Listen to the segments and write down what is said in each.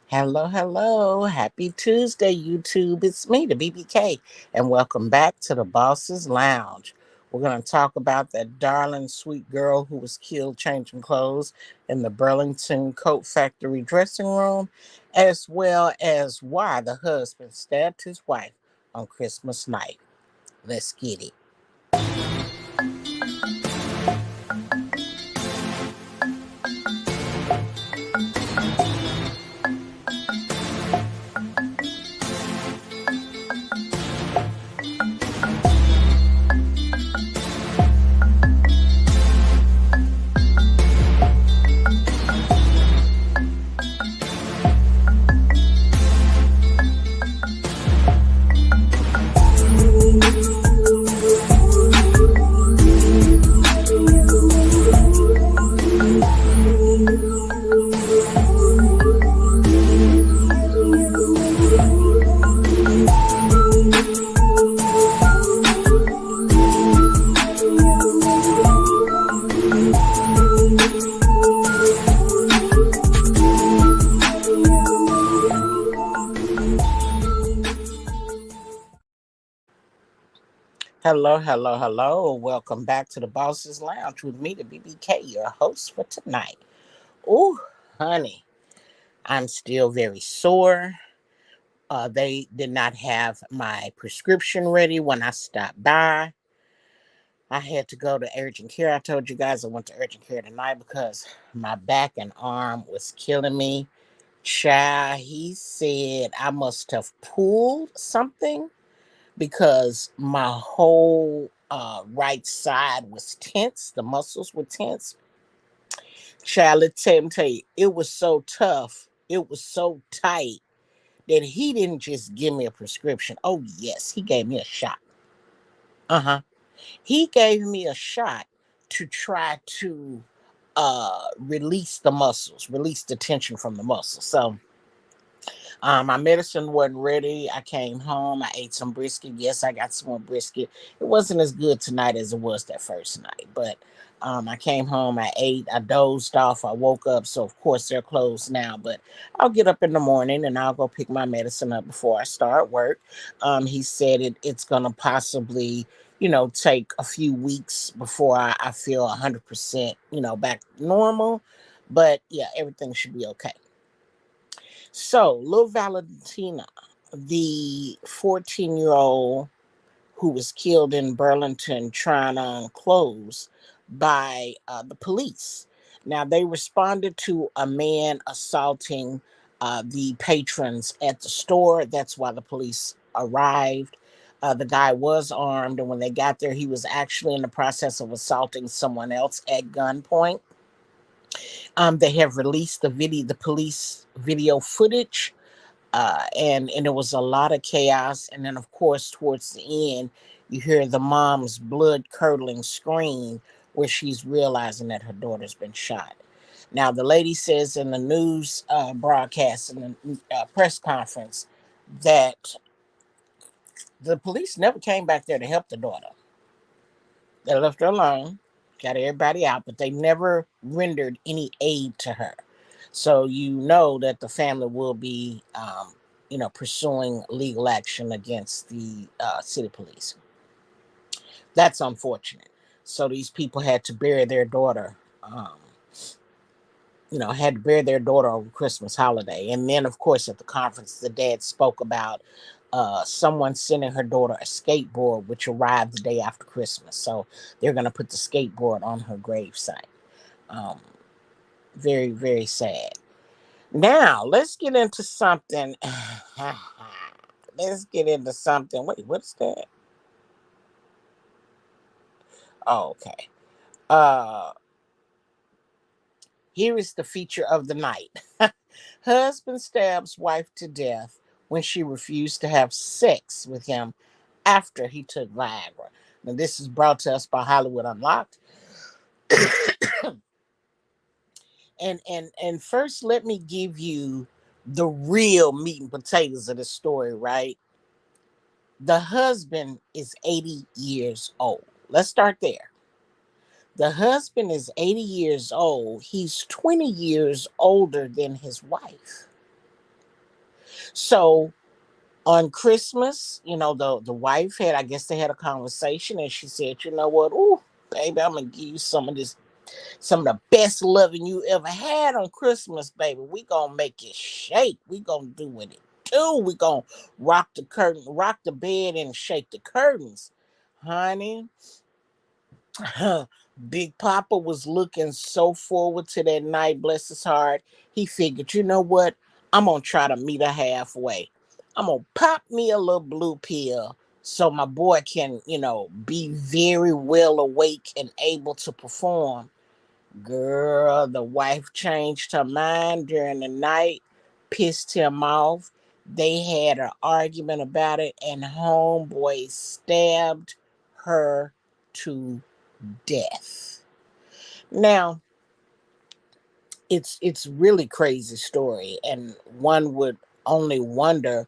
Hello, hello. Happy Tuesday, YouTube. It's me, the BBK, and welcome back to the Boss's Lounge. We're going to talk about that darling, sweet girl who was killed changing clothes in the Burlington Coat Factory dressing room, as well as why the husband stabbed his wife on Christmas night. Let's get it. Hello, hello, hello. Welcome back to the Boss's Lounge with me, the BBK, your host for tonight. Ooh, honey, I'm still very sore. They did not have my prescription ready when I stopped by. I had to go to urgent care. I told you guys I went to urgent care tonight because my back and arm was killing me. Child, he said I must have pulled something because my whole right side was tense. The muscles were tense. Child, let me tell you, it was so tough. It was so tight that he didn't just give me a prescription. Oh, yes, he gave me a shot. Uh-huh. He gave me a shot to try to release the muscles, release the tension from the muscles. So my medicine wasn't ready. I came home. I ate some brisket. Yes, I got some more brisket. It wasn't as good tonight as it was that first night, but I came home. I ate. I dozed off. I woke up. So of course they're closed now. But I'll get up in the morning and I'll go pick my medicine up before I start work. He said it's gonna possibly, take a few weeks before I feel 100%, back normal. But yeah, everything should be okay. So, little Valentina, the 14-year-old who was killed in Burlington trying on clothes by the police. Now, they responded to a man assaulting the patrons at the store. That's why the police arrived. The guy was armed, and when they got there, he was actually in the process of assaulting someone else at gunpoint. They have released the police video footage, and it was a lot of chaos. And then, of course, towards the end, you hear the mom's blood curdling scream where she's realizing that her daughter's been shot. Now, the lady says in the news broadcast in the press conference that the police never came back there to help the daughter. They left her alone, got everybody out, but they never rendered any aid to her. So you know that the family will be, pursuing legal action against the city police. That's unfortunate. So these people had to bury their daughter. Had to bury their daughter over Christmas holiday. And then, of course, at the conference, the dad spoke about someone sending her daughter a skateboard, which arrived the day after Christmas. So they're going to put the skateboard on her gravesite. Um, very, very sad. Now, let's get into something. Let's get into something. Wait, what's that? Oh, okay. Uh, Here is the feature of the night. Husband stabs wife to death when she refused to have sex with him after he took Viagra. Now, this is brought to us by Hollywood Unlocked. And first, let me give you the real meat and potatoes of the story, right? The husband is 80 years old. Let's start there. The husband is 80 years old. He's 20 years older than his wife. So on Christmas, the wife had, I guess they had a conversation, and she said, "You know what? Ooh, baby, I'm gonna give you some of the best loving you ever had on Christmas, baby. We gonna make it shake. We gonna do what it do. We gonna rock the bed, and shake the curtains, honey." Big Papa was looking so forward to that night, bless his heart. He figured, you know what? I'm gonna try to meet her halfway. I'm gonna pop me a little blue pill so my boy can, be very well awake and able to perform. Girl, the wife changed her mind during the night, pissed him off. They had an argument about it, and homeboy stabbed her to death. Now, it's really crazy story, and one would only wonder,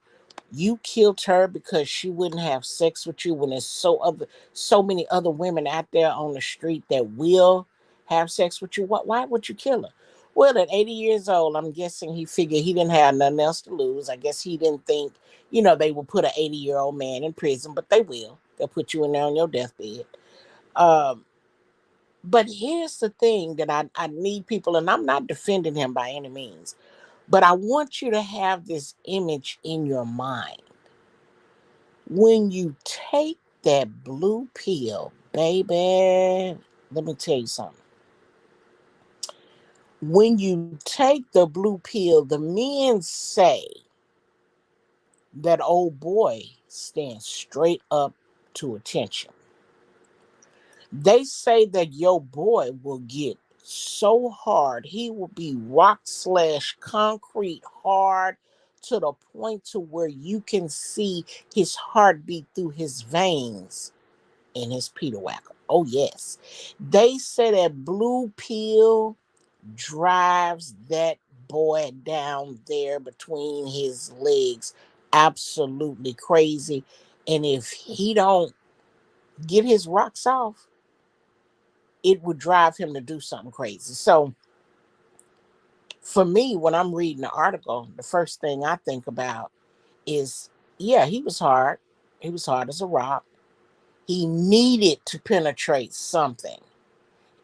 you killed her because she wouldn't have sex with you when there's so many other women out there on the street that will have sex with you. Why would you kill her? Well, at 80 years old, I'm guessing he figured he didn't have nothing else to lose. I guess he didn't think, they would put an 80-year-old man in prison, but they will. They'll put you in there on your deathbed. Um, but here's the thing that I need people, and I'm not defending him by any means, but I want you to have this image in your mind. When you take that blue pill, baby, let me tell you something. When you take the blue pill, the men say that old boy stands straight up to attention. They say that your boy will get so hard, he will be rock slash concrete hard to the point to where you can see his heartbeat through his veins in his Peter Whacker. Oh yes. They say that blue pill drives that boy down there between his legs absolutely crazy. And if he don't get his rocks off, it would drive him to do something crazy. So for me, when I'm reading the article, the first thing I think about is, yeah, he was hard. He was hard as a rock. He needed to penetrate something.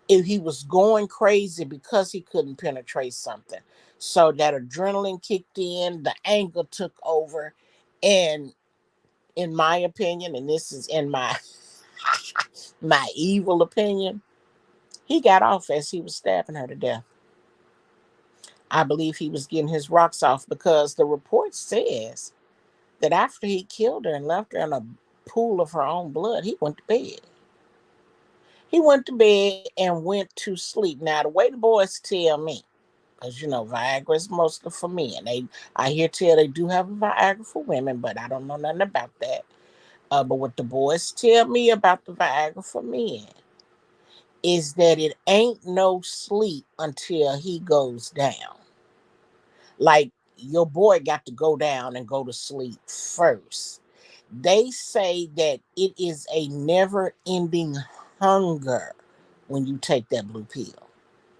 If he was going crazy because he couldn't penetrate something. So that adrenaline kicked in, the anger took over, and in my opinion, and this is in my my evil opinion, he got off as he was stabbing her to death. I believe he was getting his rocks off because the report says that after he killed her and left her in a pool of her own blood, he went to bed. He went to bed and went to sleep. Now, the way the boys tell me, because Viagra is mostly for men. I hear tell they do have a Viagra for women, but I don't know nothing about that. But what the boys tell me about the Viagra for men is that it ain't no sleep until he goes down. Like, your boy got to go down and go to sleep first. They say that it is a never ending hunger when you take that blue pill.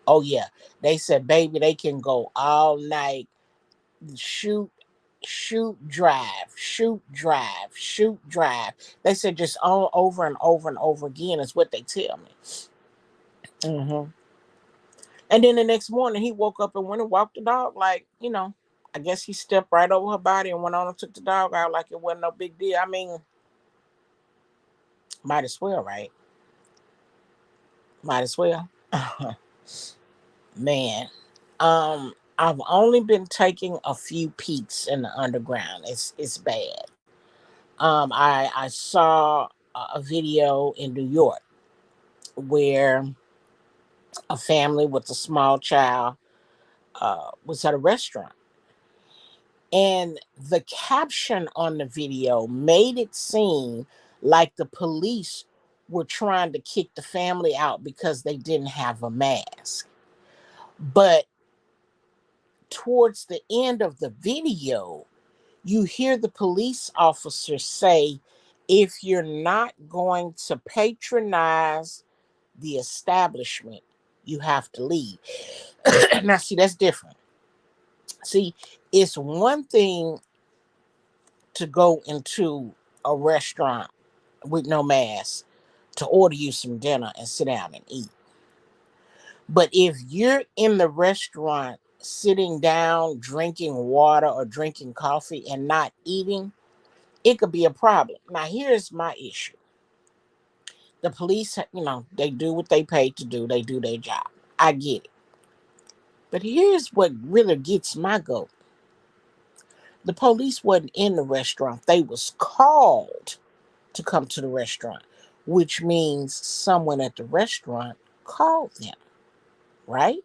Oh, yeah. They said, baby, they can go all night, shoot, shoot, drive. They said just all over and over and over again is what they tell me. Hmm. And then the next morning, he woke up and went and walked the dog. Like, I guess he stepped right over her body and went on and took the dog out like it wasn't no big deal. I mean, might as well, right? Might as well. Man, I've only been taking a few peeks in the underground. It's bad. I saw a video in New York where a family with a small child was at a restaurant. And the caption on the video made it seem like the police were trying to kick the family out because they didn't have a mask. But towards the end of the video, you hear the police officer say, if you're not going to patronize the establishment, you have to leave. Now, see, that's different. See, it's one thing. to go into a restaurant with no mask to order you some dinner and sit down and eat. But if you're in the restaurant sitting down, drinking water or drinking coffee and not eating, it could be a problem. Now, here's my issue. The police, they do what they pay to do. They do their job. I get it. But here's what really gets my goat. The police wasn't in the restaurant. They was called to come to the restaurant, which means someone at the restaurant called them, right?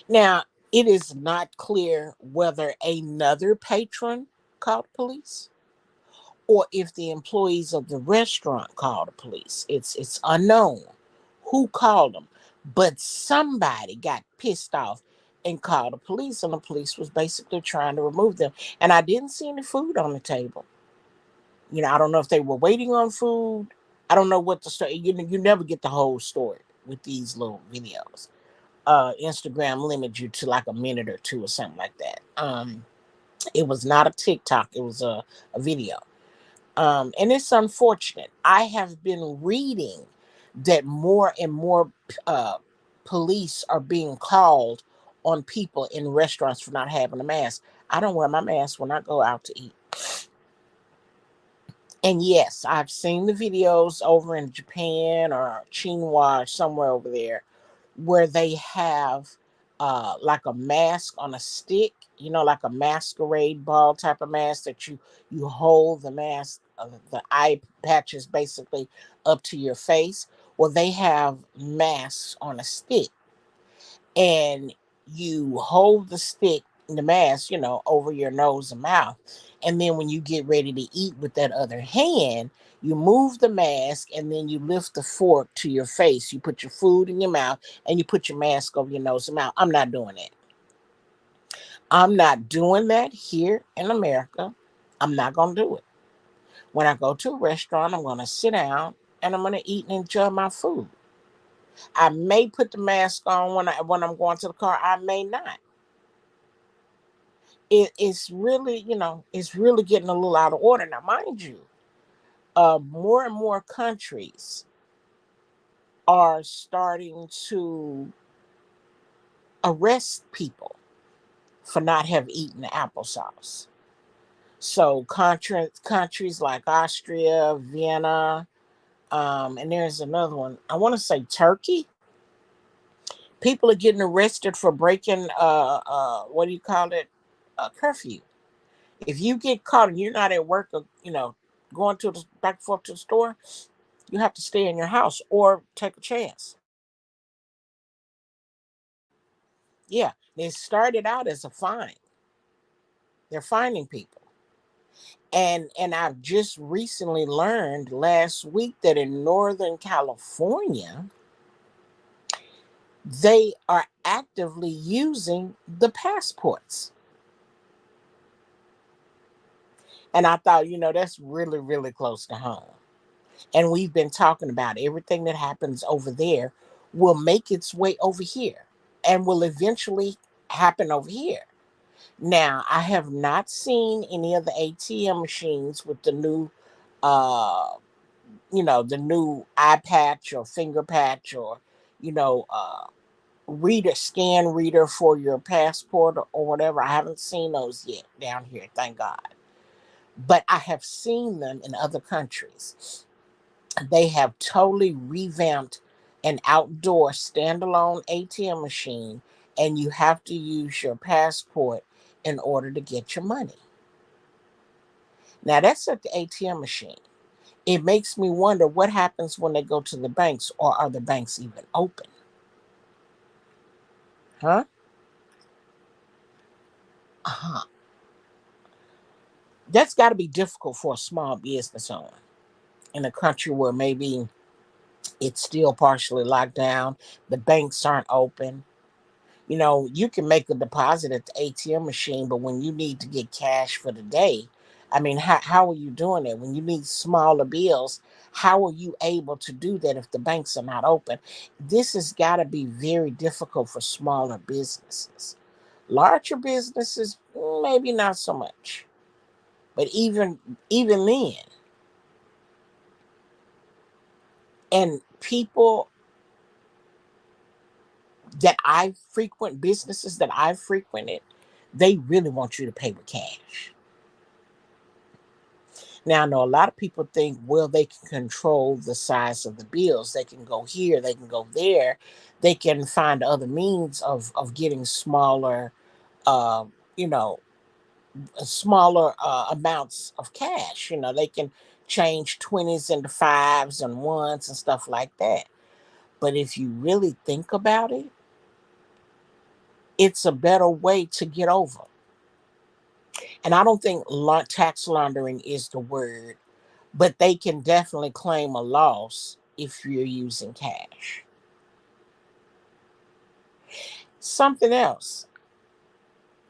Now, it is not clear whether another patron called the police or if the employees of the restaurant called the police. It's unknown who called them, but somebody got pissed off and called the police, and the police was basically trying to remove them. And I didn't see any food on the table. I don't know if they were waiting on food. I don't know what the story. You never get the whole story with these little videos. Instagram limits you to like a minute or two or something like that. It was not a TikTok. It was a video. And it's unfortunate. I have been reading that more and more police are being called on people in restaurants for not having a mask. I don't wear my mask when I go out to eat. And yes, I've seen the videos over in Japan or China, somewhere over there, where they have like a mask on a stick, like a masquerade ball type of mask that you hold the mask, the eye patches basically up to your face. Well, they have masks on a stick, and you hold the stick, the mask, over your nose and mouth. And then when you get ready to eat with that other hand, you move the mask and then you lift the fork to your face. You put your food in your mouth and you put your mask over your nose and mouth. I'm not doing it. I'm not doing that here in America. I'm not going to do it. When I go to a restaurant, I'm going to sit down and I'm going to eat and enjoy my food. I may put the mask on when I'm going to the car. I may not. It's really, it's really getting a little out of order. Now, mind you, more and more countries are starting to arrest people for not have eaten the applesauce. So countries like Austria, Vienna, and there's another one. I want to say Turkey. People are getting arrested for breaking what do you call it? A curfew. If you get caught and you're not at work, or, going to the back and forth to the store, you have to stay in your house or take a chance. Yeah, they started out as a fine. They're fining people. And I've just recently learned last week that in Northern California, they are actively using the passports. And I thought, that's really, really close to home. And we've been talking about everything that happens over there will make its way over here and will eventually happen over here. Now, I have not seen any of the ATM machines with the new, uh, the new eye patch or finger patch or, you know, uh, scan reader for your passport or whatever. I haven't seen those yet down here, thank God. But I have seen them in other countries. They have totally revamped an outdoor standalone ATM machine, and you have to use your passport in order to get your money. Now, that's at the ATM machine. It makes me wonder what happens when they go to the banks, or are the banks even open? Huh? Uh-huh. That's got to be difficult for a small business owner in a country where maybe it's still partially locked down, the banks aren't open. You can make a deposit at the ATM machine, but when you need to get cash for the day, I mean, how are you doing it? When you need smaller bills, how are you able to do that if the banks are not open? This has got to be very difficult for smaller businesses. Larger businesses, maybe not so much. But even then, and people that I frequent, businesses that I frequented, they really want you to pay with cash. Now, I know a lot of people think, well, they can control the size of the bills. They can go here, they can go there, they can find other means of getting smaller, uh, you know, smaller amounts of cash. They can change 20s into fives and ones and stuff like that. But if you really think about it, it's a better way to get over. And I don't think tax laundering is the word, but they can definitely claim a loss if you're using cash. Something else.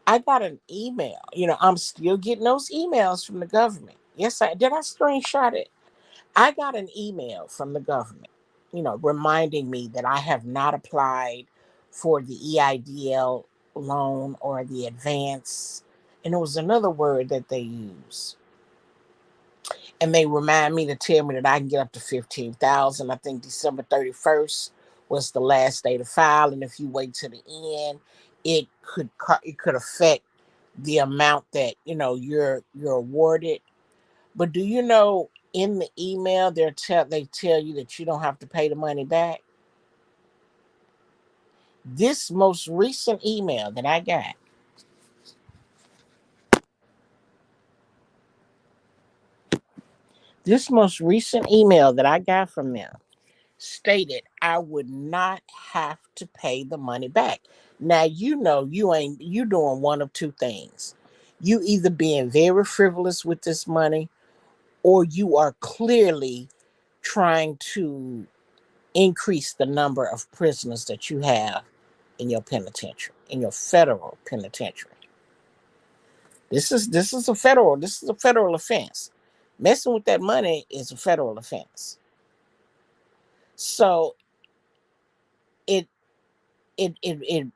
I got an email. I'm still getting those emails from the government. Yes, I did. I screenshot it. I got an email from the government, reminding me that I have not applied for the EIDL loan or the advance. And it was another word that they use. And they remind me to tell me that I can get up to 15,000. I think December 31st was the last day to file, and if you wait to the end, it could affect the amount that you're awarded. But do you know, in the email they tell you that you don't have to pay the money back? This most recent email that I got, from them stated I would not have to pay the money back. Now you doing one of two things. You either being very frivolous with this money, or you are clearly trying to increase the number of prisoners that you have in your penitentiary, in your federal penitentiary. This is a federal offense. Messing with that money is a federal offense. So it it it it,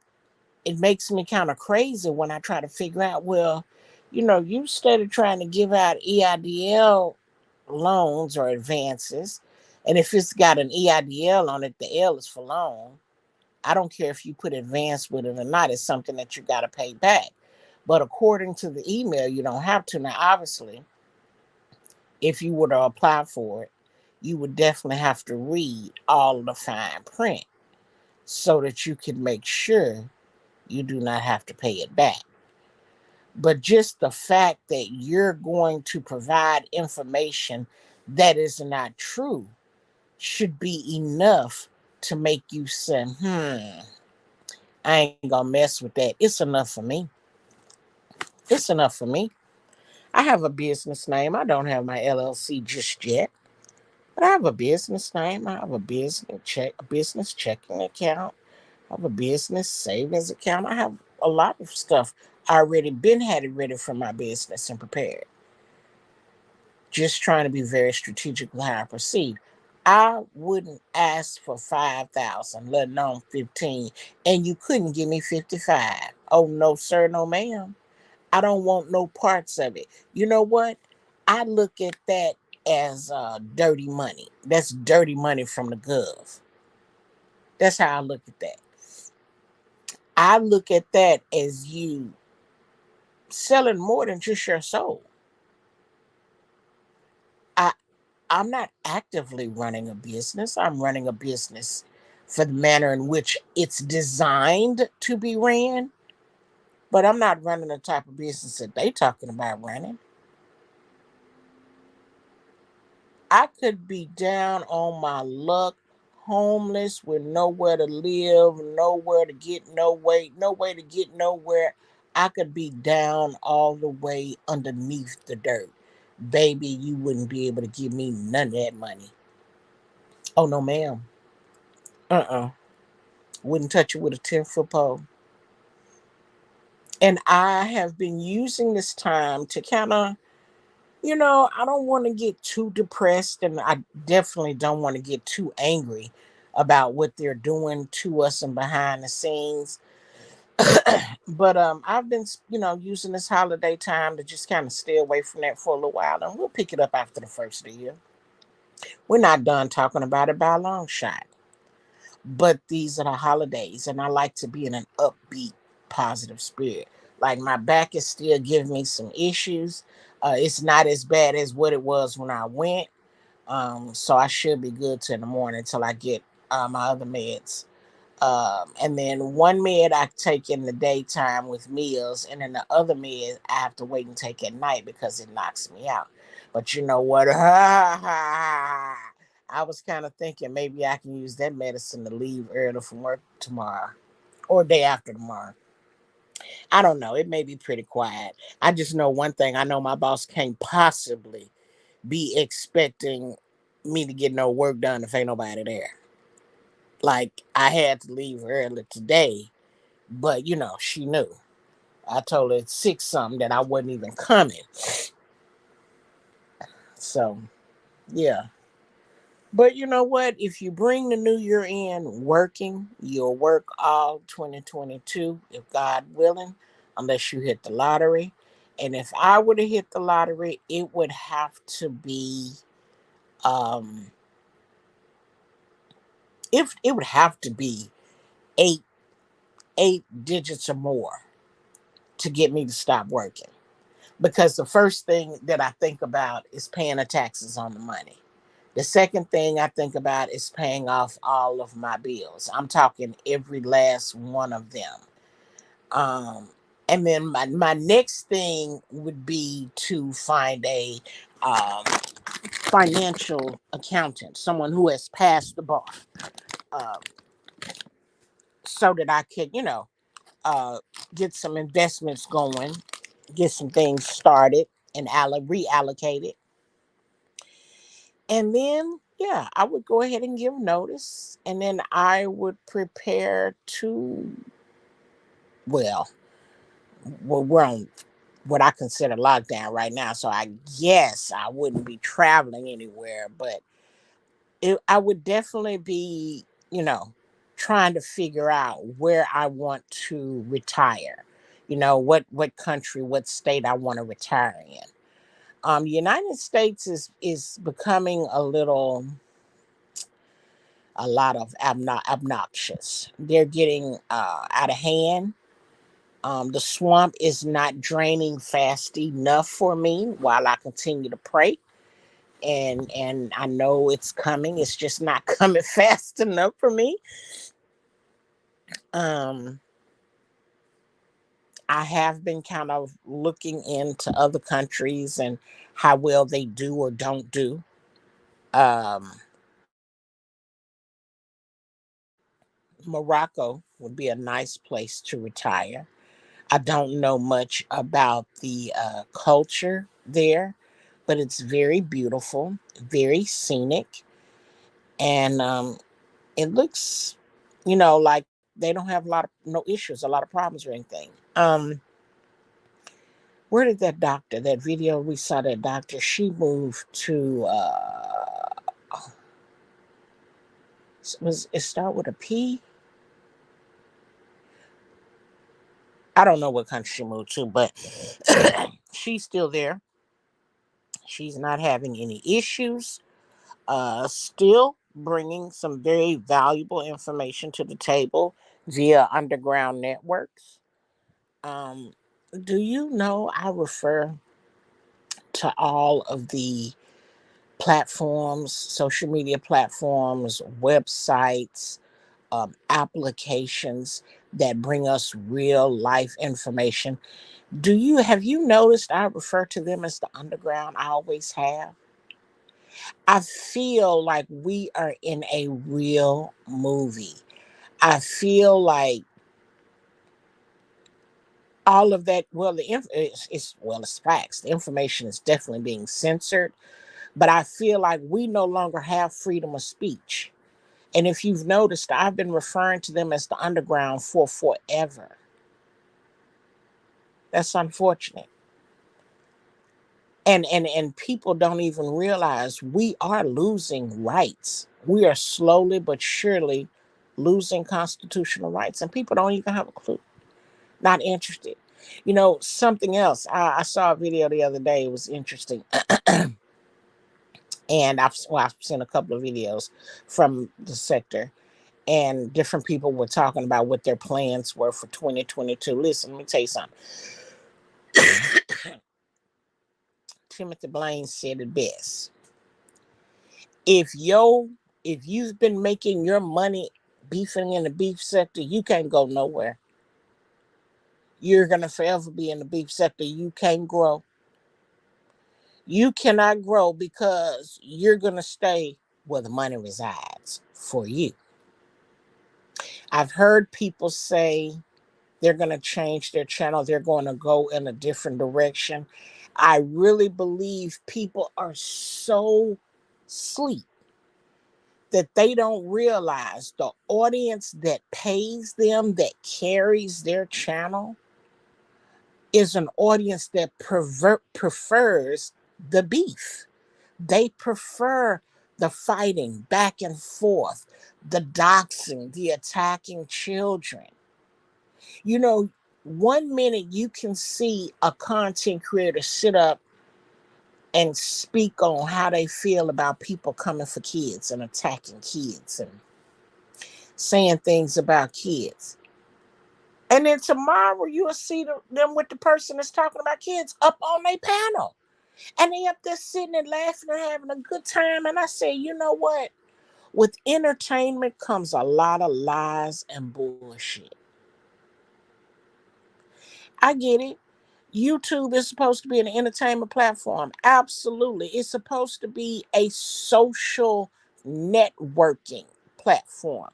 it makes me kind of crazy when I try to figure out, well, you started trying to give out EIDL loans or advances, and if it's got an EIDL on it, the L is for loan. I don't care if you put advance with it or not, it's something that you got to pay back. But according to the email, you don't have to. Now, obviously, if you were to apply for it, you would definitely have to read all of the fine print so that you can make sure you do not have to pay it back. But just the fact that you're going to provide information that is not true should be enough to make you say, I ain't gonna mess with that. It's enough for me. It's enough for me. I have a business name. I don't have my LLC just yet, but I have a business name. I have a business checking account. I have a business savings account. I have a lot of stuff. I already been had it ready for my business and prepared. Just trying to be very strategic with how I proceed. I wouldn't ask for 5,000, let alone 15, and you couldn't give me 55. Oh no, sir, no, ma'am. I don't want no parts of it. You know what? I look at that as dirty money. That's dirty money from the gov. That's how I look at that. I look at that as you selling more than just your soul. I I'm not actively running a business. I'm running a business for the manner in which it's designed to be ran, but I'm not running the type of business that they talking about running. I could be down on my luck, homeless with nowhere to live, nowhere to get no way to get nowhere. I could be down all the way underneath the dirt. Baby, you wouldn't be able to give me none of that money. Oh no, ma'am. Uh-uh. Wouldn't touch it with a 10-foot pole. And I have been using this time to kind of, I don't want to get too depressed, and I definitely don't want to get too angry about what they're doing to us and behind the scenes. But I've been, using this holiday time to just kind of stay away from that for a little while, and we'll pick it up after the first of the year. We're not done talking about it by a long shot. But these are the holidays, and I like to be in an upbeat, positive spirit. Like my back is still giving me some issues. It's not as bad as what it was when I went. So I should be good till in the morning until I get my other meds. And then one med I take in the daytime with meals, and then the other med I have to wait and take at night because it knocks me out. But you know what? I was kind of thinking maybe I can use that medicine to leave early from work tomorrow or day after tomorrow. I don't know. It may be pretty quiet. I just know one thing. I know my boss can't possibly be expecting me to get no work done if ain't nobody there. Like I had to leave early today, but she knew. I told her at 6 something that I wasn't even coming. So yeah. But you know what? If you bring the new year in working, you'll work all 2022, if God willing, unless you hit the lottery. And if I would have hit the lottery, it would have to be um if it would have to be eight eight digits or more to get me to stop working. Because the first thing that I think about is paying the taxes on the money. The second thing I think about is paying off all of my bills. I'm talking every last one of them. Um, and then my next thing would be to find a um, financial accountant, someone who has passed the bar, um, so that I could, uh, get some investments going, get some things started, and reallocate it. And then, yeah, I would go ahead and give notice. And then I would prepare to, well, we're on what I consider lockdown right now. So I guess I wouldn't be traveling anywhere, but I would definitely be, trying to figure out where I want to retire. What country, what state I want to retire in. United States is becoming a lot of obnoxious. They're getting out of hand. The swamp is not draining fast enough for me while I continue to pray. And I know it's coming. It's just not coming fast enough for me. Um, I have been kind of looking into other countries and how well they do or don't do. Um, Morocco would be a nice place to retire. I don't know much about the culture there, but it's very beautiful, very scenic, and it looks, like they don't have a lot of no issues, a lot of problems or anything. Where did that doctor? That video we saw, that doctor, she moved to. Was it start with a P? I don't know what country she moved to, but she's still there. She's not having any issues. Still bringing some very valuable information to the table via underground networks. Um, do you know I refer to all of the platforms, social media platforms, websites, applications that bring us real life information? Have you noticed I refer to them as the underground? I always have. I feel like we are in a real movie. I feel like all of that. Well, it's facts. The information is definitely being censored, but I feel like we no longer have freedom of speech. And if you've noticed, I've been referring to them as the underground for forever. That's unfortunate. And people don't even realize we are losing rights. We are slowly but surely losing constitutional rights, and people don't even have a clue. Not interested. Something else. I saw a video the other day. It was interesting. And I've seen a couple of videos from the sector, and different people were talking about what their plans were for 2022. Listen, let me tell you something. Timothy Blaine said it best. If yo, if you've been making your money beefing in the beef sector, you can't go nowhere. You're gonna forever be in the beef sector. You can't grow. You cannot grow because you're gonna stay where the money resides for you. I've heard people say they're going to change their channel. They're going to go in a different direction. I really believe people are so sleep that they don't realize the audience that pays them, that carries their channel, is an audience that prefers the beef. They prefer the fighting back and forth, the doxing, the attacking children. You know, 1 minute you can see a content creator sit up and speak on how they feel about people coming for kids and attacking kids and saying things about kids. And then tomorrow you'll see them with the person that's talking about kids up on their panel. And they up there sitting and laughing and having a good time. And I say, you know what? With entertainment comes a lot of lies and bullshit. I get it. YouTube is supposed to be an entertainment platform. Absolutely. It's supposed to be a social networking platform.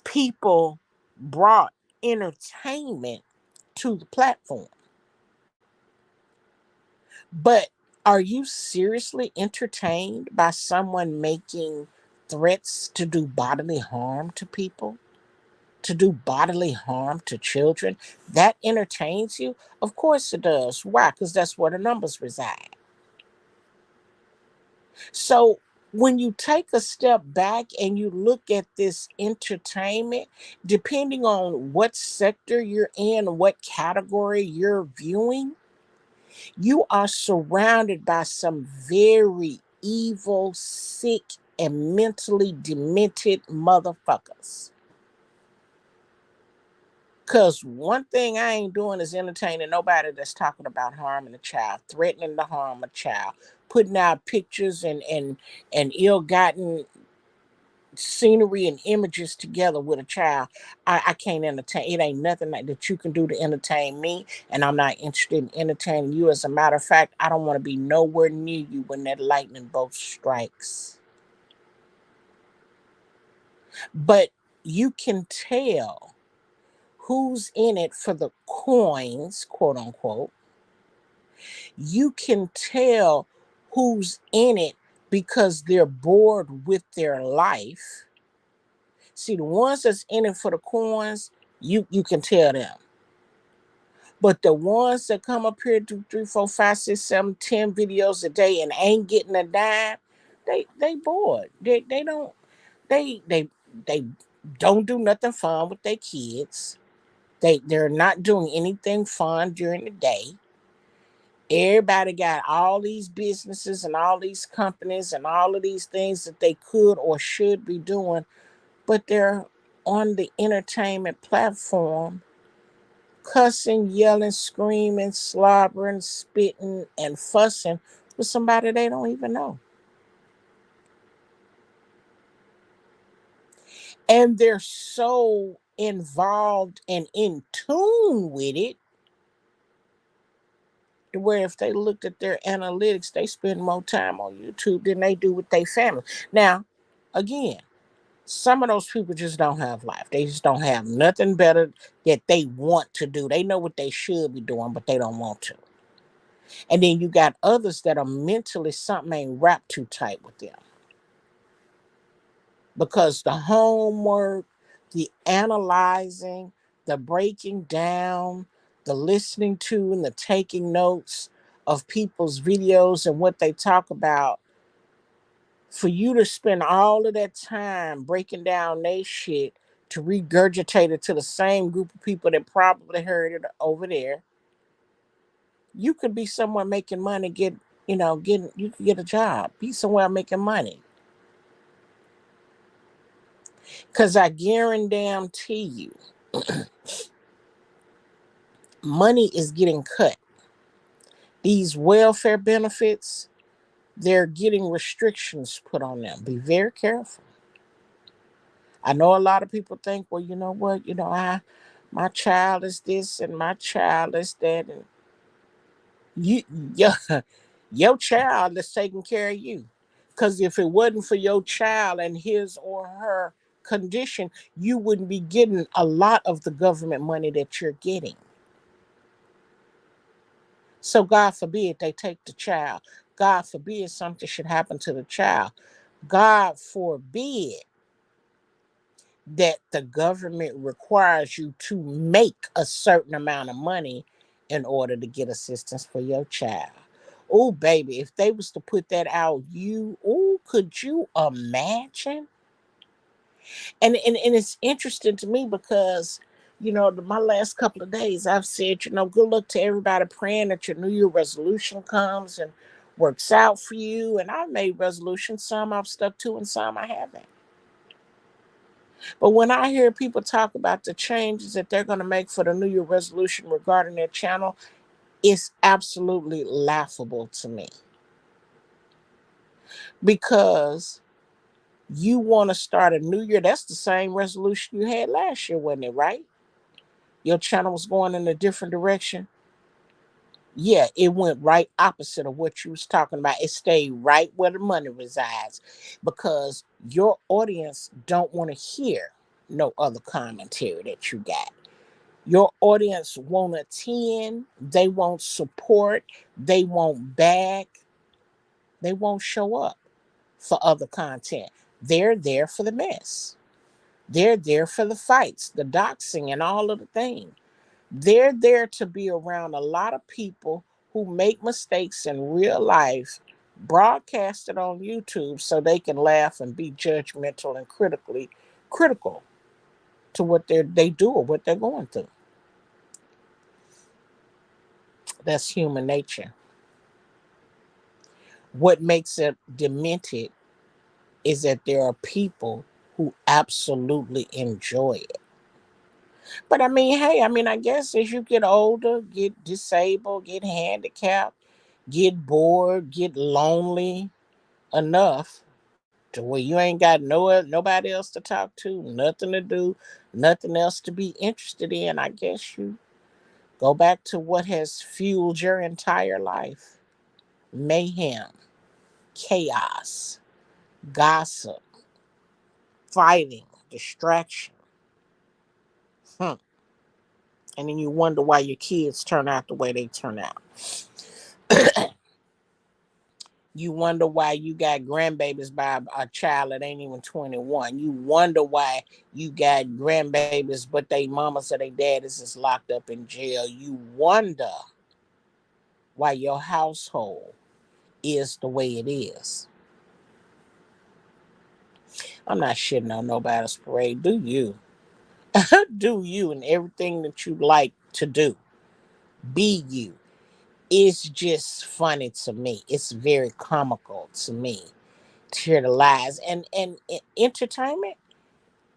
People brought entertainment to the platform. But are you seriously entertained by someone making threats to do bodily harm to people? To do bodily harm to children? That entertains you? Of course it does. Why? Because that's where the numbers reside. So when you take a step back and you look at this entertainment, depending on what sector you're in, what category you're viewing, you are surrounded by some very evil, sick, and mentally demented motherfuckers. Because one thing I ain't doing is entertaining nobody that's talking about harming a child, threatening to harm a child, putting out pictures and ill-gotten scenery and images together with a child. I can't entertain. It ain't nothing that you can do to entertain me, and I'm not interested in entertaining you. As a matter of fact, I don't want to be nowhere near you when that lightning bolt strikes. But you can tell who's in it for the coins, quote unquote. You can tell who's in it because they're bored with their life. See, the ones that's in it for the coins, you can tell them. But the ones that come up here do 3, 4, 5, 6, 7, 10 videos a day and ain't getting a dime, they bored. They don't do nothing fun with their kids. They're not doing anything fun during the day. Everybody got all these businesses and all these companies and all of these things that they could or should be doing, but they're on the entertainment platform, cussing, yelling, screaming, slobbering, spitting, and fussing with somebody they don't even know. And they're so involved and in tune with it where if they looked at their analytics, they spend more time on YouTube than they do with their family. Now, again, some of those people just don't have life. They just don't have nothing better that they want to do. They know what they should be doing, but they don't want to. And then you got others that are mentally something ain't wrapped too tight with them. Because the homework, the analyzing, the breaking down, the listening to and the taking notes of people's videos and what they talk about, for you to spend all of that time breaking down their shit to regurgitate it to the same group of people that probably heard it over there. You could be somewhere making money, you could get a job, be somewhere making money. Because I guarantee you, money is getting cut. These welfare benefits, they're getting restrictions put on them. Be very careful. I know a lot of people think, well, you know what, my child is this and my child is that, and you, your, your child is taking care of you. Because if it wasn't for your child and his or her condition, you wouldn't be getting a lot of the government money that you're getting. So God forbid they take the child. God forbid something should happen to the child. God forbid that the government requires you to make a certain amount of money in order to get assistance for your child. Oh, baby, if they was to put that out, could you imagine? And it's interesting to me because, my last couple of days, I've said, good luck to everybody, praying that your New Year resolution comes and works out for you. And I've made resolutions, some I've stuck to and some I haven't. But when I hear people talk about the changes that they're going to make for the New Year resolution regarding their channel, it's absolutely laughable to me. Because you want to start a new year, that's the same resolution you had last year, wasn't it, right? Your channel was going in a different direction. Yeah, it went right opposite of what you was talking about. It stayed right where the money resides because your audience don't want to hear no other commentary that you got. Your audience won't attend, they won't support, they won't back, they won't show up for other content. They're there for the mess. They're there for the fights, the doxing, and all of the things. They're there to be around a lot of people who make mistakes in real life, broadcast it on YouTube so they can laugh and be judgmental and critical to what they do or what they're going through. That's human nature. What makes it demented is that there are people who absolutely enjoy it. But I mean, hey, I guess as you get older, get disabled, get handicapped, get bored, get lonely enough to where you ain't got nobody else to talk to, nothing to do, nothing else to be interested in, I guess you go back to what has fueled your entire life: mayhem, chaos, gossip, fighting, distraction. Hmm. And then you wonder why your kids turn out the way they turn out. You wonder why you got grandbabies by a child that ain't even 21. You wonder why you got grandbabies, but they mamas or they daddies is locked up in jail. You wonder why your household is the way it is. I'm not shitting on nobody's parade. Do you? Do you and everything that you like to do. Be you. It's just funny to me. It's very comical to me to hear the lies. And entertainment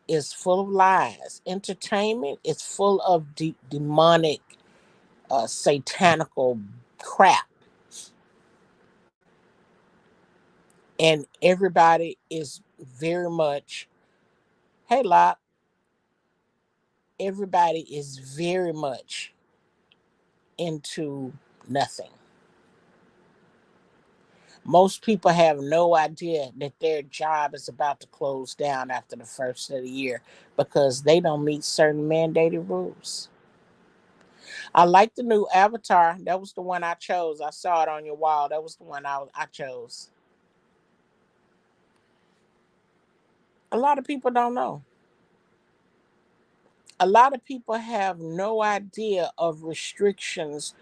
is full of lies. Entertainment is full of demonic, satanical crap. And everybody is very much, hey, Locke, everybody is very much into nothing. Most people have no idea that their job is about to close down after the first of the year because they don't meet certain mandated rules. I like the new avatar. That was the one I chose. I saw it on your wall. That was the one I chose. A lot of people don't know. A lot of people have no idea of restrictions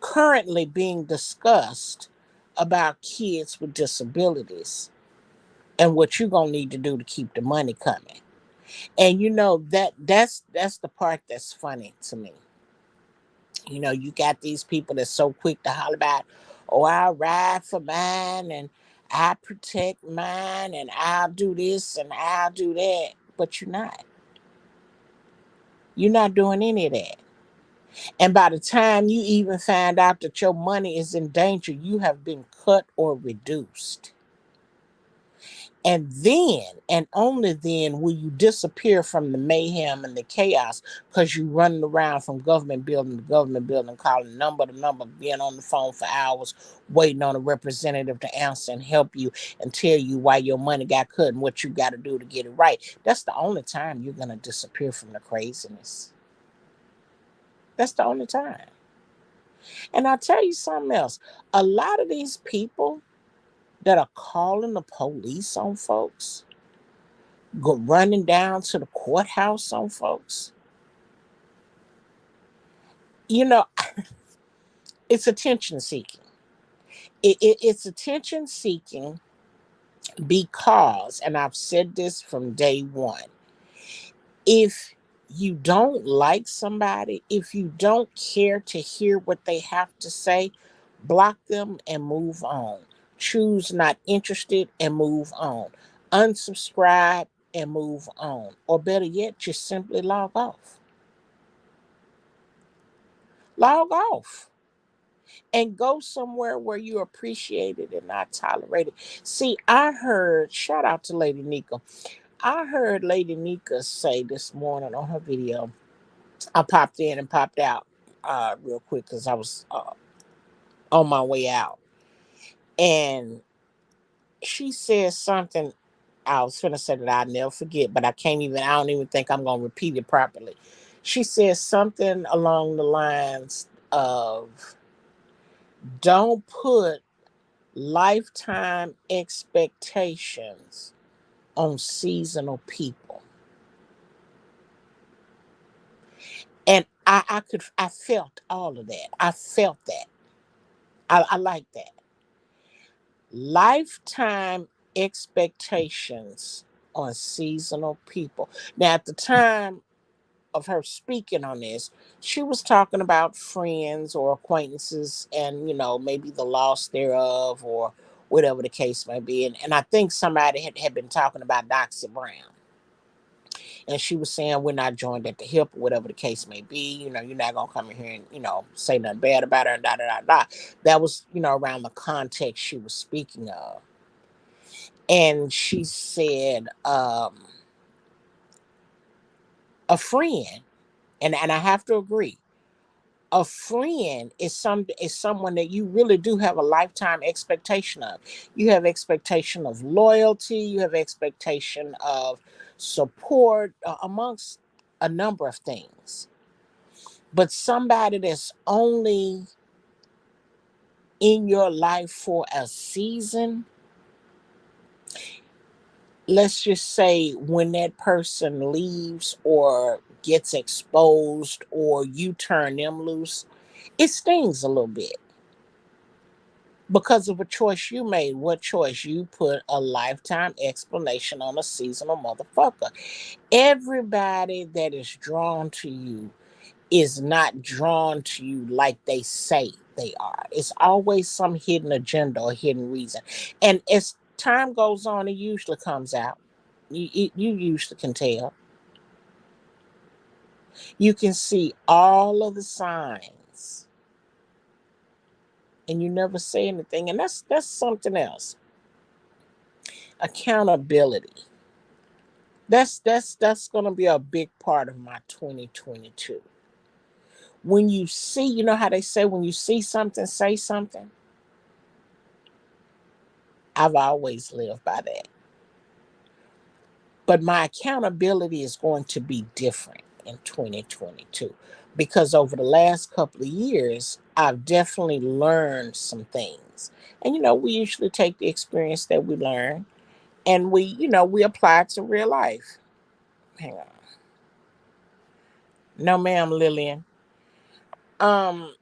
currently being discussed about kids with disabilities and what you're going to need to do to keep the money coming. And that's the part that's funny to me. You got these people that's so quick to holler about, oh, I'll ride for mine and I protect mine and I'll do this and I'll do that. But you're not. You're not doing any of that. And by the time you even find out that your money is in danger, you have been cut or reduced. And then, and only then, will you disappear from the mayhem and the chaos because you running around from government building to government building, calling number to number, being on the phone for hours, waiting on a representative to answer and help you and tell you why your money got cut and what you got to do to get it right. That's the only time you're going to disappear from the craziness. That's the only time. And I'll tell you something else. A lot of these people that are calling the police on folks, go running down to the courthouse on folks. You know, it's attention seeking. It's attention seeking because, and I've said this from day one, if you don't like somebody, if you don't care to hear what they have to say, block them and move on. Choose not interested and move on. Unsubscribe and move on. Or better yet, just simply log off. Log off and go somewhere where you're appreciated and not tolerated. See, I heard, shout out to Lady Nika. I heard Lady Nika say this morning on her video. I popped in and popped out real quick because I was on my way out. And she said something I was going to say that I'll never forget, but I don't even think I'm going to repeat it properly. She said something along the lines of, don't put lifetime expectations on seasonal people. And I felt all of that. I felt that. I like that. Lifetime expectations on seasonal people. Now, at the time of her speaking on this, she was talking about friends or acquaintances and, maybe the loss thereof or whatever the case may be. And I think somebody had been talking about Doxy Brown. And she was saying we're not joined at the hip or whatever the case may be. You're not going to come in here and, say nothing bad about her and da da da da. That was, around the context she was speaking of. And she said, a friend, and I have to agree, a friend is someone that you really do have a lifetime expectation of. You have expectation of loyalty, you have expectation of support, amongst a number of things. But somebody that's only in your life for a season, let's just say when that person leaves or gets exposed or you turn them loose, it stings a little bit because of a choice you made. What choice? You put a lifetime explanation on a seasonal motherfucker. Everybody that is drawn to you is not drawn to you like they say they are. It's always some hidden agenda or hidden reason. And as time goes on, it usually comes out. You usually can tell. You can see all of the signs and you never say anything. And that's something else. Accountability. That's gonna be a big part of my 2022. When you see, you know how they say when you see something, say something. I've always lived by that. But my accountability is going to be different in 2022 because over the last couple of years, I've definitely learned some things. And we usually take the experience that we learn and we apply it to real life. Hang on. No, ma'am, Lillian. Um,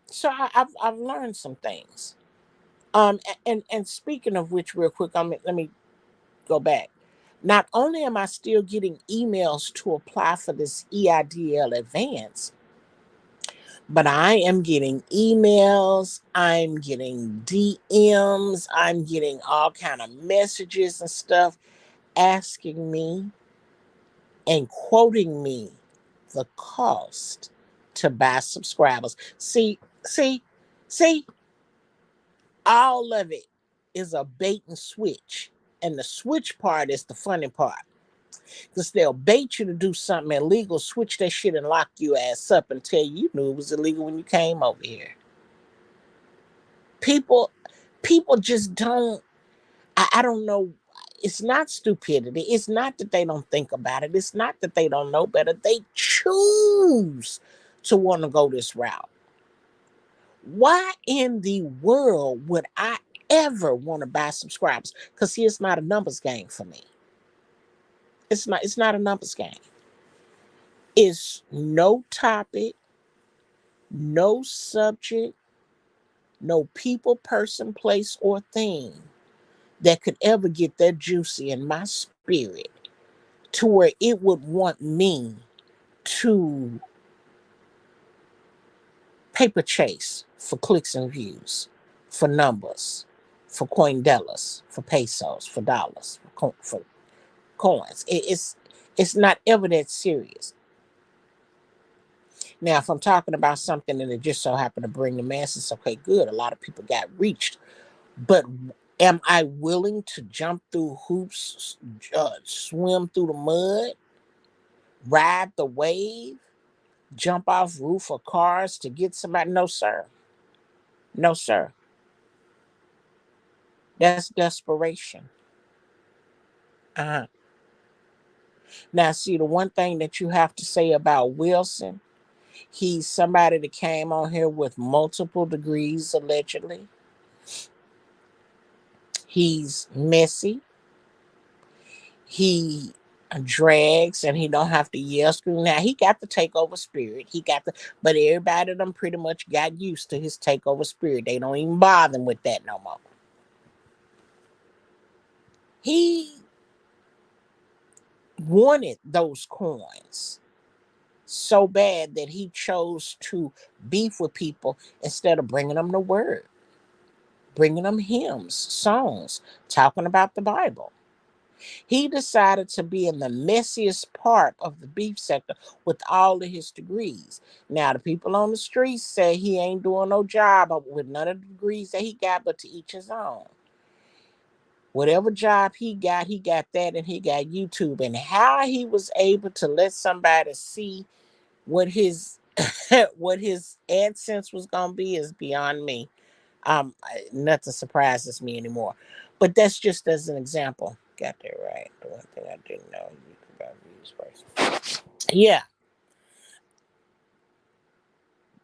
so I've learned some things. And speaking of which, real quick, let me go back. Not only am I still getting emails to apply for this EIDL advance, but I am getting emails, I'm getting DMs, I'm getting all kind of messages and stuff asking me and quoting me the cost to buy subscribers. See, all of it is a bait and switch. And the switch part is the funny part. Because they'll bait you to do something illegal, switch that shit and lock your ass up and tell you knew it was illegal when you came over here. People people just don't, I don't know. It's not stupidity. It's not that they don't think about it. It's not that they don't know better. They choose to want to go this route. Why in the world would I ever want to buy subscribers? Because see, it's not a numbers game for me. It's not a numbers game. It's no topic, no subject, no people, person, place, or thing that could ever get that juicy in my spirit to where it would want me to paper chase for clicks and views, for numbers, for coindellas, for pesos, for dollars, for coins. It's not ever that serious. Now, if I'm talking about something and it just so happened to bring the masses, okay, good. A lot of people got reached. But am I willing to jump through hoops, swim through the mud, ride the wave, jump off roof of cars to get somebody? No, sir. No, sir. That's desperation. Uh-huh. Now, see, the one thing that you have to say about Wilson, he's somebody that came on here with multiple degrees, allegedly. He's messy. He drags and he don't have to yell scream. Now he got the takeover spirit. But everybody them pretty much got used to his takeover spirit. They don't even bother him with that no more. He wanted those coins so bad that he chose to beef with people instead of bringing them the word, bringing them hymns, songs, talking about the Bible. He decided to be in the messiest part of the beef sector with all of his degrees. Now, the people on the streets say he ain't doing no job with none of the degrees that he got, but to each his own. Whatever job he got that, and he got YouTube. And how he was able to let somebody see what his what his AdSense was gonna be is beyond me. Nothing surprises me anymore. But that's just as an example. Got that right. The one thing I didn't know, you could use first. Yeah.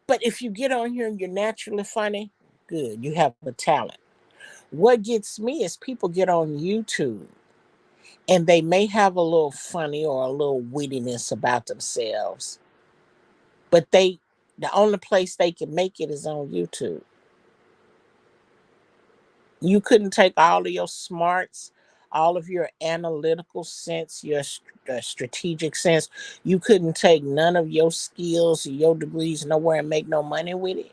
But if you get on here and you're naturally funny, good. You have a talent. What gets me is people get on YouTube and they may have a little funny or a little wittiness about themselves, but the only place they can make it is on YouTube. You couldn't take all of your smarts, all of your analytical sense, your strategic sense. You couldn't take none of your skills or your degrees nowhere and make no money with it.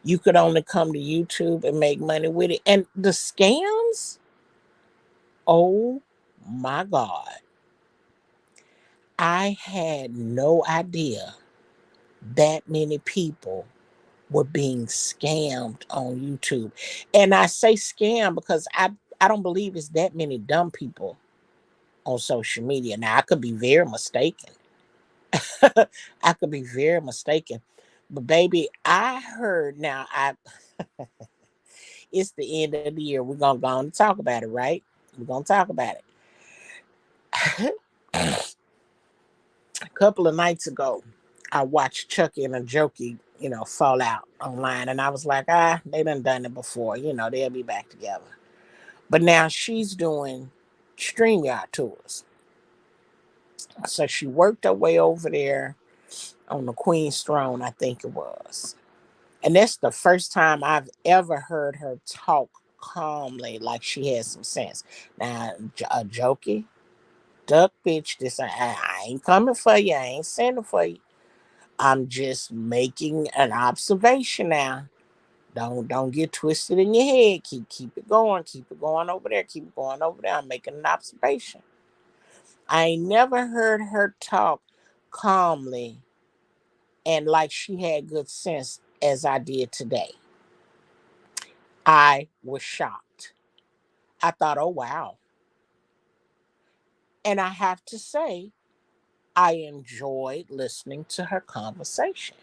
You could only come to YouTube and make money with it. And the scams, oh my God. I had no idea that many people were being scammed on YouTube. And I say scam because I don't believe it's that many dumb people on social media. Now I could be very mistaken. I could be very mistaken. But baby, I heard now I it's the end of the year. We're gonna go on and talk about it, right? We're gonna talk about it. A couple of nights ago, I watched Chucky and a Jokey, fall out online, and I was like, they done it before, they'll be back together. But now she's doing StreamYard tours, so she worked her way over there on the Queen's throne, I think it was, and that's the first time I've ever heard her talk calmly, like she had some sense. Now, a jokey, duck bitch, this I ain't coming for you. I ain't sending for you. I'm just making an observation now. Don't get twisted in your head. Keep it going. Keep it going over there. Keep it going over there. I'm making an observation. I ain't never heard her talk calmly and like she had good sense as I did today. I was shocked. I thought, oh wow. And I have to say, I enjoyed listening to her conversation.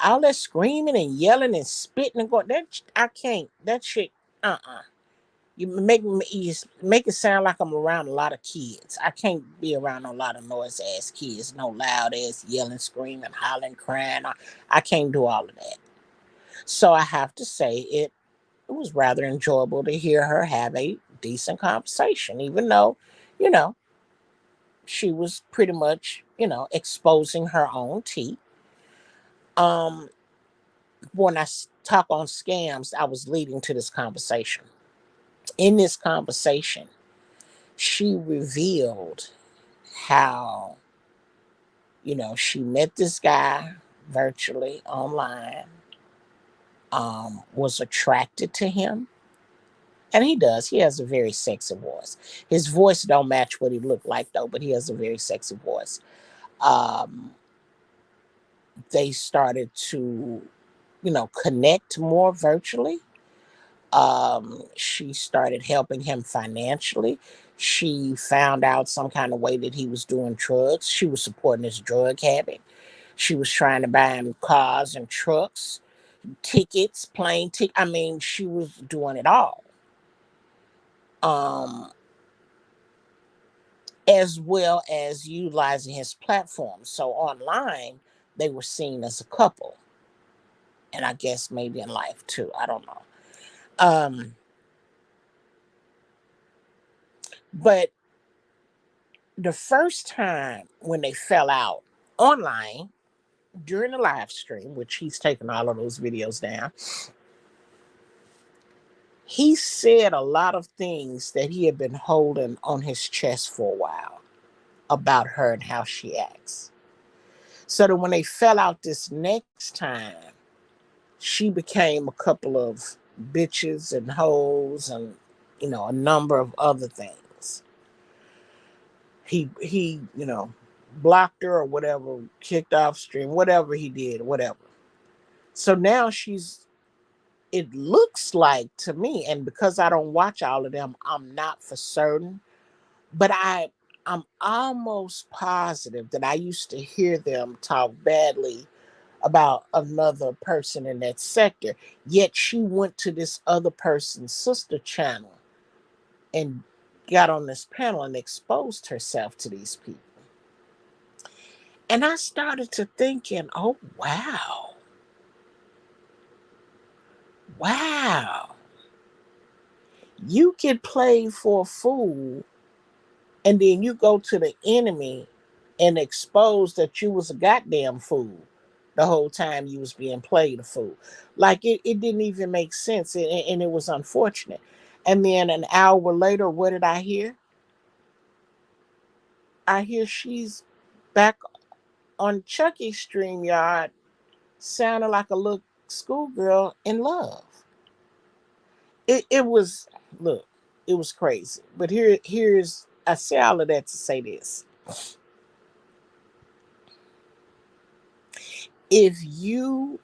All that screaming and yelling and spitting and going, that I can't. That shit, uh-uh. You make it sound like I'm around a lot of kids. I can't be around a lot of noise ass kids, no loud ass yelling, screaming, hollering, crying. I can't do all of that. So I have to say it was rather enjoyable to hear her have a decent conversation, even though, you know, she was pretty much, exposing her own tea. Um, when talk on scams, I was leading to this conversation. In this conversation, she revealed how, she met this guy virtually online, was attracted to him. And he does. He has a very sexy voice. His voice don't match what he looked like though, but he has a very sexy voice. Um, they started to, connect more virtually. She started helping him financially. She found out some kind of way that he was doing drugs. She was supporting his drug habit. She was trying to buy him cars and trucks, tickets, plane ticket. I mean, she was doing it all. Um, as well as utilizing his platform. So online, they were seen as a couple. And I guess maybe in life too. I don't know. Um, but the first time when they fell out online during the live stream, which he's taken all of those videos down, he said a lot of things that he had been holding on his chest for a while about her and how she acts. So that when they fell out this next time, she became a couple of bitches and hoes and a number of other things. He blocked her or whatever, kicked off stream, whatever he did, whatever. So now it looks like to me, and because I don't watch all of them, I'm not for certain, but I'm almost positive that I used to hear them talk badly about another person in that sector. Yet she went to this other person's sister channel and got on this panel and exposed herself to these people. And I started to thinking, oh wow, you get played for a fool, and then you go to the enemy and expose that you was a goddamn fool the whole time you was being played a fool. Like it didn't even make sense, and it was unfortunate. And then an hour later, what did I hear? I hear she's back on Chucky's StreamYard sounding like a little schoolgirl in love. It was, look, it was crazy. But here's I say all of that to say this. If you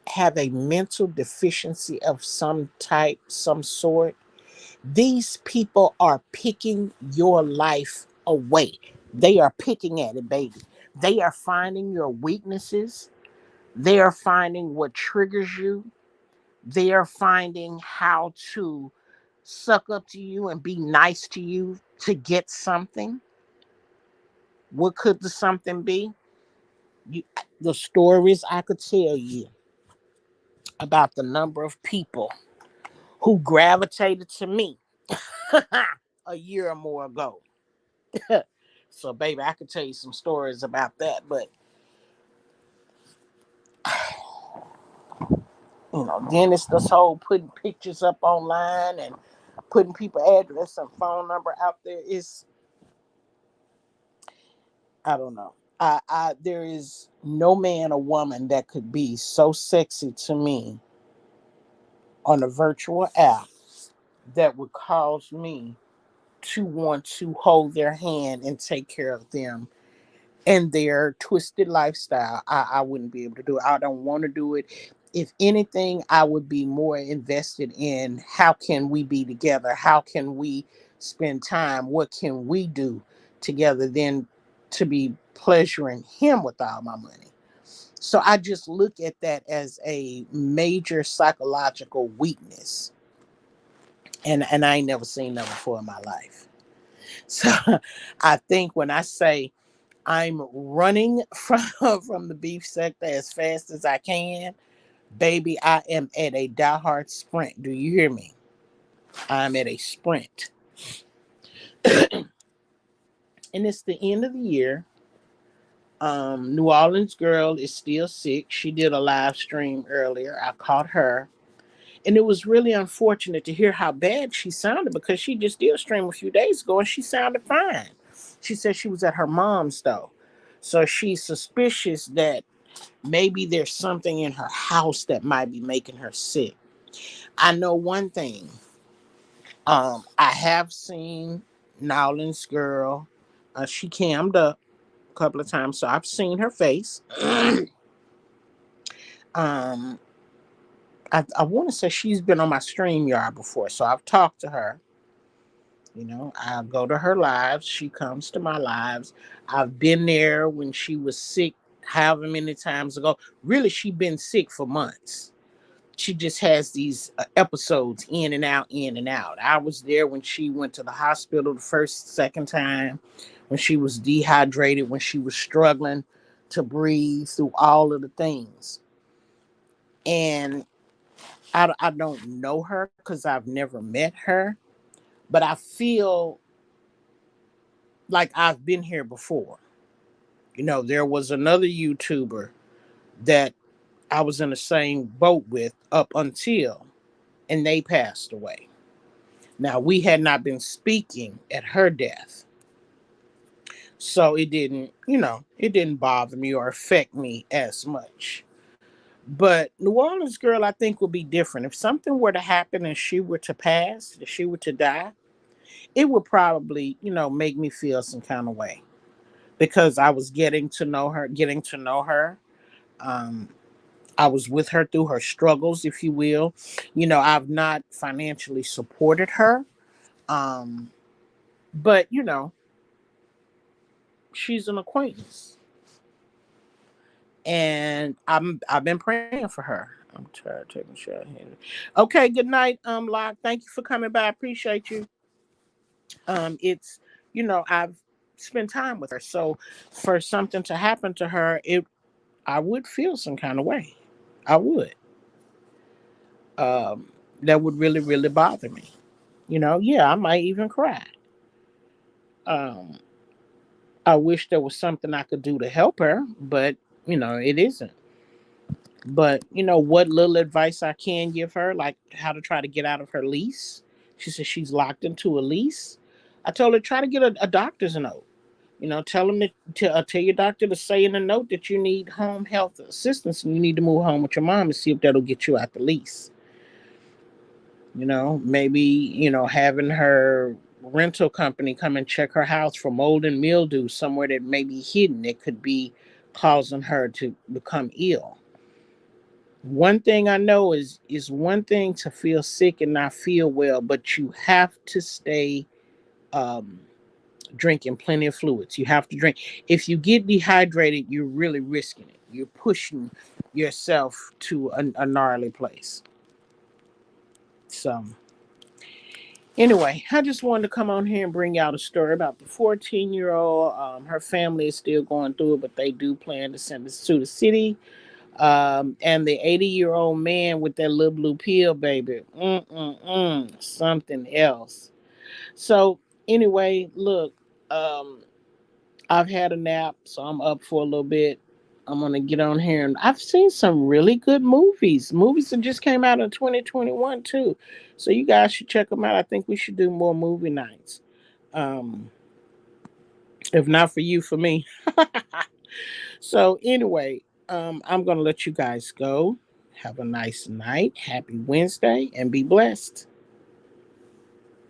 have a mental deficiency of some type, some sort, these people are picking your life away. They are picking at it, baby. They are finding your weaknesses. They are finding what triggers you. They are finding how to suck up to you and be nice to you to get something. What could the something be? You, the stories I could tell you about the number of people who gravitated to me a year or more ago. So, baby, I could tell you some stories about that. But Then it's this whole putting pictures up online and putting people address and phone number out there. Is I don't know. I there is no man or woman that could be so sexy to me on a virtual app that would cause me to want to hold their hand and take care of them and their twisted lifestyle. I wouldn't be able to do it. I don't want to do it. If anything, I would be more invested in how can we be together? How can we spend time? What can we do together than to be pleasuring him with all my money? So I just look at that as a major psychological weakness. And I ain't never seen that before in my life. So I think when I say I'm running from the beef sector as fast as I can, baby, I am at a diehard sprint. Do you hear me? I'm at a sprint. And it's the end of the year. New Orleans girl is still sick. She did a live stream earlier. I caught her. And it was really unfortunate to hear how bad she sounded because she just did a stream a few days ago and she sounded fine. She said she was at her mom's though. So she's suspicious that maybe there's something in her house that might be making her sick. I know one thing. I have seen Nowlan's girl. She cammed up a couple of times, so I've seen her face. um, I want to say she's been on my StreamYard before, so I've talked to her. I go to her lives. She comes to my lives. I've been there when she was sick, however many times ago. Really, she'd been sick for months. She just has these episodes in and out, in and out. I was there when she went to the hospital the first, second time, when she was dehydrated, when she was struggling to breathe through all of the things. And I don't know her because I've never met her, but I feel like I've been here before. There was another YouTuber that I was in the same boat with up until, and they passed away. Now, we had not been speaking at her death. So it didn't bother me or affect me as much. But New Orleans girl, I think, would be different. If something were to happen and she were to pass, if she were to die, it would probably, make me feel some kind of way because I was getting to know her. Um, I was with her through her struggles, if you will. I've not financially supported her. Um, but she's an acquaintance, and I've been praying for her. I'm tired of taking a shot here. Okay, good night, Locke. Thank you for coming by. I appreciate you. It's I've spent time with her, so for something to happen to her, I would feel some kind of way. I would. Um, that would really, really bother me. Yeah, I might even cry. Um, I wish there was something I could do to help her, but it isn't. But what little advice I can give her, like how to try to get out of her lease. She says she's locked into a lease. I told her try to get a doctor's note. Tell them to tell your doctor to say in the note that you need home health assistance and you need to move home with your mom and see if that'll get you out the lease. Maybe having her rental company come and check her house for mold and mildew somewhere that may be hidden. It could be causing her to become ill. One thing I know is one thing to feel sick and not feel well, but you have to stay um, drinking plenty of fluids. You have to drink. If you get dehydrated, you're really risking it. You're pushing yourself to a gnarly place. So anyway, I just wanted to come on here and bring out a story about the 14-year-old. Her family is still going through it, but they do plan to send us to the city. And the 80-year-old man with that little blue pill, baby. Something else. So anyway, look, I've had a nap, so I'm up for a little bit. I'm gonna get on here, and I've seen some really good movies that just came out in 2021 too. So you guys should check them out. I think we should do more movie nights. Um, if not for you, for me. So anyway, I'm gonna let you guys go. Have a nice night. Happy Wednesday, and be blessed.